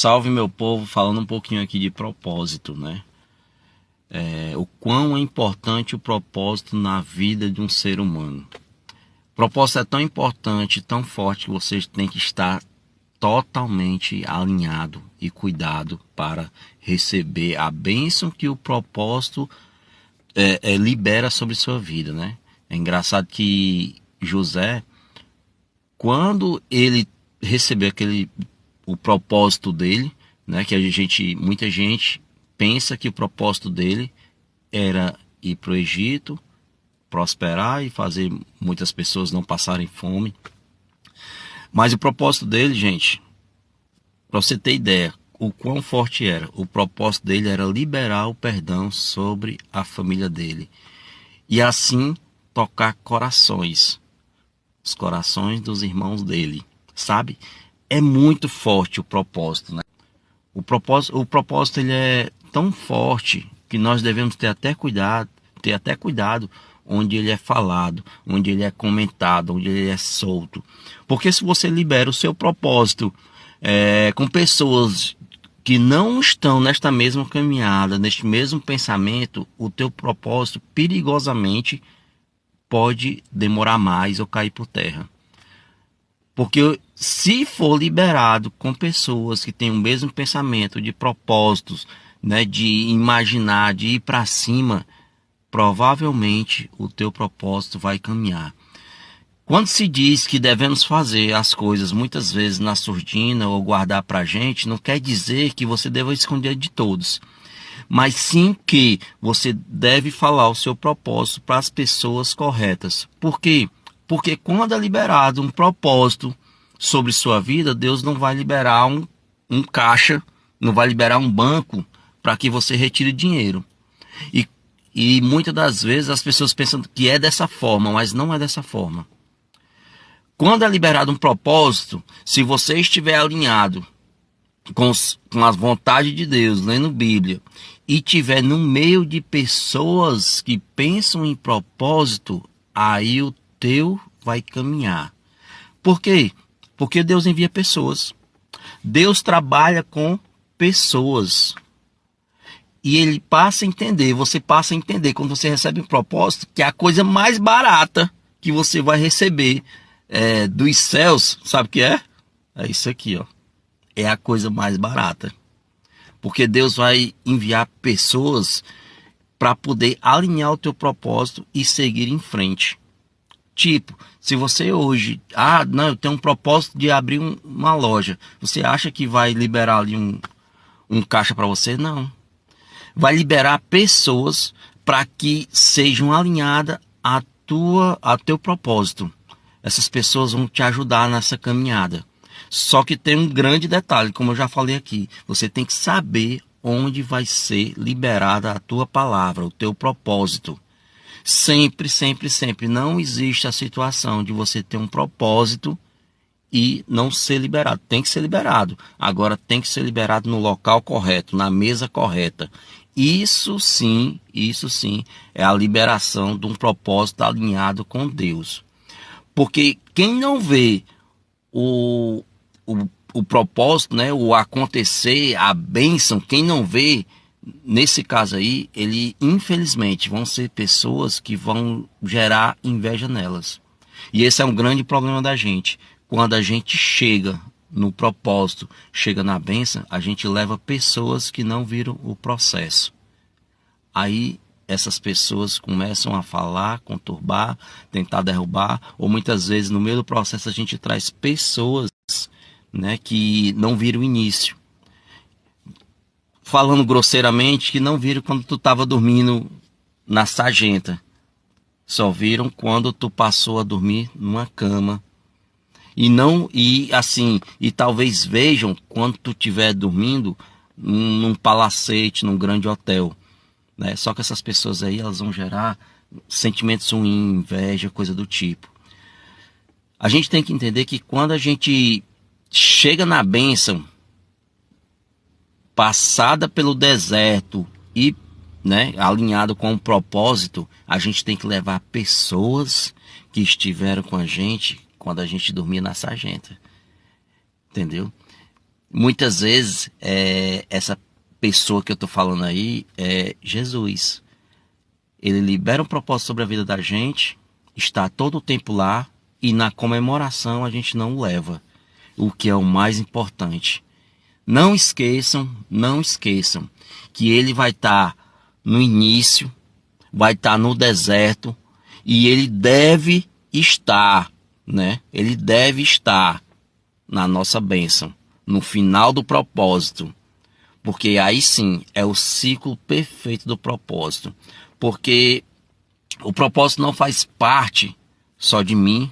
Salve, meu povo, falando um pouquinho aqui de propósito, né? O quão é importante o propósito na vida de um ser humano. O propósito é tão importante, tão forte, que vocês têm que estar totalmente alinhado e cuidado para receber a bênção que o propósito libera sobre sua vida, né? É engraçado que José, quando ele recebeu o propósito dele, né? Que muita gente pensa que o propósito dele era ir para o Egito, prosperar e fazer muitas pessoas não passarem fome. Mas o propósito dele, gente, para você ter ideia, o quão forte era. O propósito dele era liberar o perdão sobre a família dele. E assim tocar corações. Os corações dos irmãos dele. Sabe? É muito forte o propósito, né? O propósito ele é tão forte que nós devemos ter até cuidado onde ele é falado, onde ele é comentado, onde ele é solto. Porque se você libera o seu propósito com pessoas que não estão nesta mesma caminhada, neste mesmo pensamento, o teu propósito perigosamente pode demorar mais ou cair por terra. Porque se for liberado com pessoas que têm o mesmo pensamento de propósitos, né, de imaginar, de ir para cima, provavelmente o teu propósito vai caminhar. Quando se diz que devemos fazer as coisas muitas vezes na surdina ou guardar para a gente, não quer dizer que você deva esconder de todos. Mas sim que você deve falar o seu propósito para as pessoas corretas. Por quê? Porque quando é liberado um propósito sobre sua vida, Deus não vai liberar um caixa, não vai liberar um banco para que você retire dinheiro. E muitas das vezes as pessoas pensam que é dessa forma, mas não é dessa forma. Quando é liberado um propósito, se você estiver alinhado com a vontade de Deus, lendo Bíblia, e estiver no meio de pessoas que pensam em propósito, aí o teu vai caminhar. Por quê? Porque Deus envia pessoas. Deus trabalha com pessoas. E ele passa a entender, você passa a entender, quando você recebe um propósito, que é a coisa mais barata que você vai receber dos céus, sabe o que é? É isso aqui, ó. É a coisa mais barata. Porque Deus vai enviar pessoas para poder alinhar o teu propósito e seguir em frente. Tipo, se você hoje, não, eu tenho um propósito de abrir uma loja, você acha que vai liberar ali um caixa para você? Não. Vai liberar pessoas para que sejam alinhadas a teu propósito. Essas pessoas vão te ajudar nessa caminhada. Só que tem um grande detalhe, como eu já falei aqui. Você tem que saber onde vai ser liberada a tua palavra, o teu propósito. Sempre, sempre, sempre. Não existe a situação de você ter um propósito e não ser liberado. Tem que ser liberado. Agora tem que ser liberado no local correto, na mesa correta. Isso sim é a liberação de um propósito alinhado com Deus. Porque quem não vê o propósito, né, o acontecer, a bênção, quem não vê, nesse caso aí, infelizmente, vão ser pessoas que vão gerar inveja nelas. E esse é um grande problema da gente. Quando a gente chega no propósito, chega na bênção, a gente leva pessoas que não viram o processo. Aí essas pessoas começam a falar, conturbar, tentar derrubar, ou muitas vezes no meio do processo a gente traz pessoas, né, que não viram o início. Falando grosseiramente, que não viram quando tu estava dormindo na sarjenta. Só viram quando tu passou a dormir numa cama. E talvez vejam quando tu estiver dormindo num palacete, num grande hotel. Né? Só que essas pessoas aí, elas vão gerar sentimentos ruins, inveja, coisa do tipo. A gente tem que entender que quando a gente chega na bênção, passada pelo deserto e, né, alinhado com o propósito, a gente tem que levar pessoas que estiveram com a gente quando a gente dormia na sarjenta. Entendeu? Muitas vezes, essa pessoa que eu estou falando aí é Jesus. Ele libera um propósito sobre a vida da gente, está todo o tempo lá, e na comemoração a gente não o leva, o que é o mais importante. Não esqueçam que ele vai estar no início, vai estar no deserto, e ele deve estar, né? Ele deve estar na nossa bênção, no final do propósito. Porque aí sim é o ciclo perfeito do propósito. Porque o propósito não faz parte só de mim,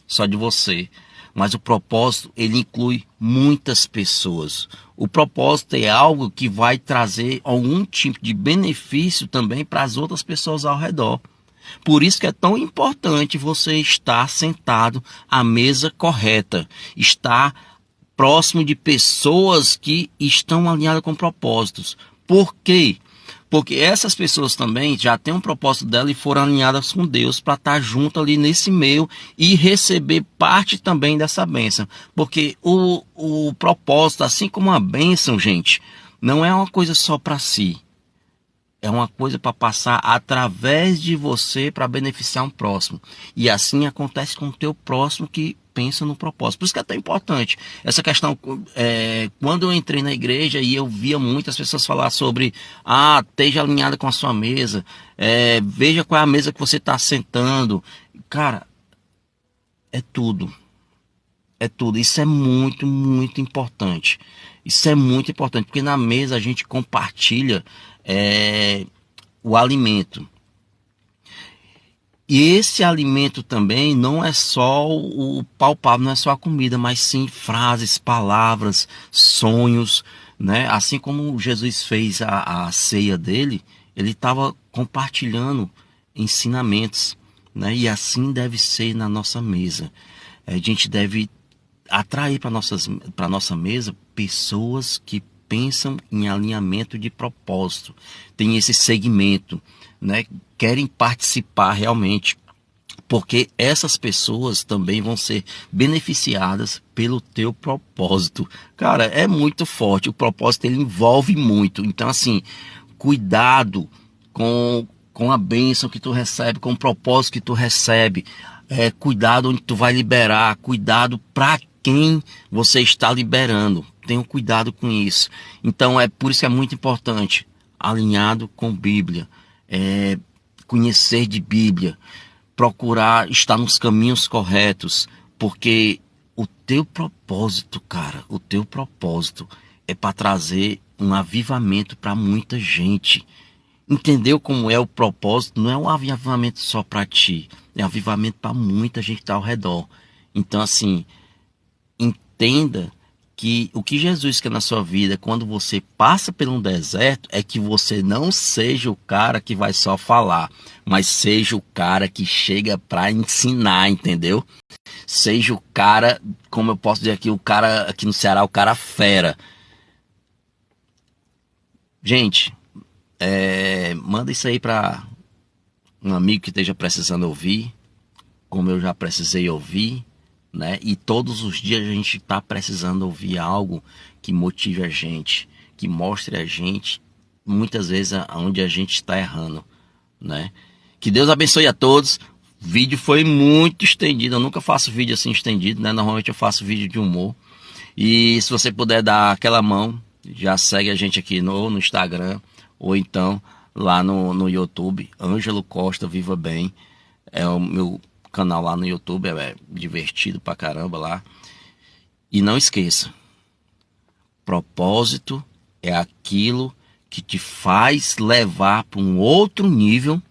só de você. Mas o propósito, ele inclui muitas pessoas. O propósito é algo que vai trazer algum tipo de benefício também para as outras pessoas ao redor. Por isso que é tão importante você estar sentado à mesa correta, estar próximo de pessoas que estão alinhadas com propósitos. Por quê? Porque essas pessoas também já têm um propósito dela e foram alinhadas com Deus para estar junto ali nesse meio e receber parte também dessa bênção. Porque o propósito, assim como a bênção, gente, não é uma coisa só para si. É uma coisa para passar através de você para beneficiar um próximo. E assim acontece com o teu próximo que pensa no propósito. Por isso que é tão importante. Essa questão, quando eu entrei na igreja e eu via muitas pessoas falar sobre, esteja alinhada com a sua mesa, veja qual é a mesa que você está sentando. Cara, é tudo. É tudo. Isso é muito, muito importante. Isso é muito importante, porque na mesa a gente compartilha o alimento. E esse alimento também não é só o palpável, não é só a comida, mas sim frases, palavras, sonhos, né? Assim como Jesus fez a ceia dele, ele estava compartilhando ensinamentos, né? E assim deve ser na nossa mesa. A gente deve atrair para nossa mesa pessoas que pensam em alinhamento de propósito, tem esse segmento, né? Querem participar realmente, porque essas pessoas também vão ser beneficiadas pelo teu propósito. Cara, é muito forte, o propósito ele envolve muito, então assim, cuidado com a bênção que tu recebe, com o propósito que tu recebe, cuidado onde tu vai liberar, cuidado para quem você está liberando. Tenham cuidado com isso. Então é por isso que é muito importante, alinhado com Bíblia, conhecer de Bíblia, procurar estar nos caminhos corretos, porque o teu propósito, cara, o teu propósito é para trazer um avivamento para muita gente. Entendeu como é o propósito? Não é um avivamento só para ti, é um avivamento para muita gente que está ao redor. Então assim, entenda que o que Jesus quer na sua vida, quando você passa por um deserto, é que você não seja o cara que vai só falar, mas seja o cara que chega para ensinar, entendeu? Seja o cara, como eu posso dizer aqui, o cara aqui no Ceará, o cara fera. Gente, manda isso aí para um amigo que esteja precisando ouvir, como eu já precisei ouvir, né? E todos os dias a gente está precisando ouvir algo que motive a gente, que mostre a gente, muitas vezes, aonde a gente está errando, né? Que Deus abençoe a todos. O vídeo foi muito estendido, eu nunca faço vídeo assim estendido, né? Normalmente eu faço vídeo de humor. E se você puder dar aquela mão, já segue a gente aqui no Instagram, ou então lá no YouTube, Ângelo Costa Viva Bem, é o meu canal lá no YouTube, é divertido pra caramba lá. E não esqueça, propósito é aquilo que te faz levar para um outro nível,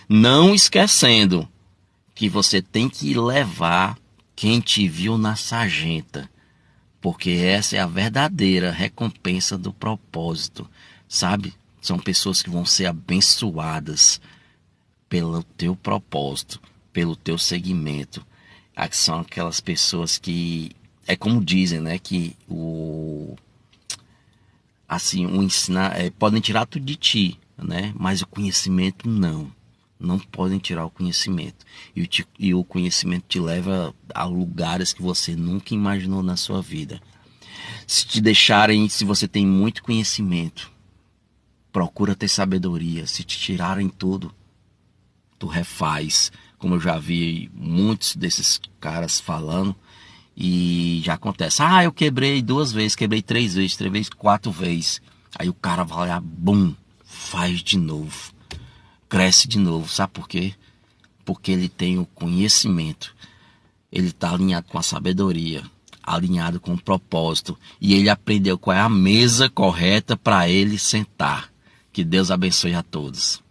não esquecendo que você tem que levar quem te viu na sarjeta, porque essa é a verdadeira recompensa do propósito, sabe? São pessoas que vão ser abençoadas pelo teu propósito, pelo teu segmento. São aquelas pessoas que, é como dizem, né, que o ensinar, podem tirar tudo de ti, né, mas o conhecimento não podem tirar o conhecimento, e o conhecimento te leva a lugares que você nunca imaginou na sua vida. Se te deixarem, se você tem muito conhecimento, procura ter sabedoria. Se te tirarem tudo, tu refaz. Como eu já vi muitos desses caras falando, e já acontece. Ah, eu quebrei 2 vezes, quebrei 3 vezes, 3 vezes, 4 vezes. Aí o cara vai lá, bum, faz de novo. Cresce de novo. Sabe por quê? Porque ele tem o conhecimento. Ele está alinhado com a sabedoria, alinhado com o propósito. E ele aprendeu qual é a mesa correta para ele sentar. Que Deus abençoe a todos.